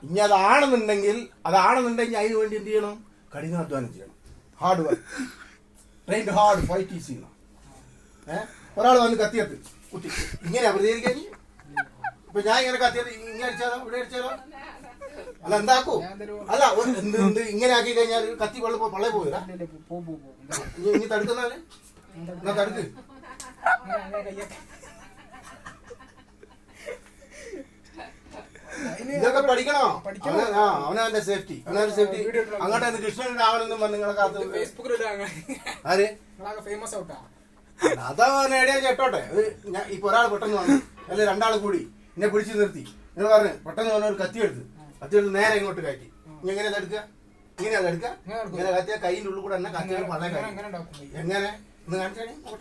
ഇനി അതാണെന്നുണ്ടെങ്കിൽ അതിന് വേണ്ടി എന്ത് ചെയ്യണം? കഠിനാധ്വാനം ചെയ്യണം. Hard work. Train hard fight easy. ഒരാൾ വന്ന് കത്തിയത്ത് കുത്തി ഇങ്ങനെയാ പ്രതികരിക്കാൻ. ഇപ്പൊ ഞാൻ ഇങ്ങനെ കത്തിയത് ഇങ്ങനെ അടിച്ചാലോ ഇവിടെ അടിച്ചാലോ അല്ല എന്താക്കൂ? അല്ല എന്ത് ഇങ്ങനെ ആക്കി കഴിഞ്ഞാൽ കത്തി പള്ളേ പോയില്ല. ഇനി തടുക്കുന്നാല് എന്നാ തടുക്ക്. ഇതൊക്കെ പഠിക്കണോ? അവനവന്റെ സേഫ്റ്റി അങ്ങോട്ട് കൃഷ്ണൻ രാവണെന്നും നിങ്ങളെ കാത്ത് ആര് അതാ നേടിയാ ചേട്ടോട്ടെ. ഇപ്പൊ ഒരാൾ പെട്ടെന്ന് വന്നു അല്ലെ രണ്ടാൾ കൂടി എന്നെ പിടിച്ചു നിർത്തി. നിങ്ങൾ പറഞ്ഞു പെട്ടെന്ന് വന്ന ഒരു കത്തിയെടുത്ത് നേരെ ഇങ്ങോട്ട് കയറ്റി. ഇനി എങ്ങനെ തടുക്കുക? ഇങ്ങനെയാ തടുക്കുക? ഇങ്ങനെ കത്തിയ കൈയിന്റെ ഉള്ളിൽ കൂടെ തന്നെ കത്തി പള്ളേ എങ്ങനെ ഒന്ന് കാണിച്ചാണേ ഇങ്ങനെ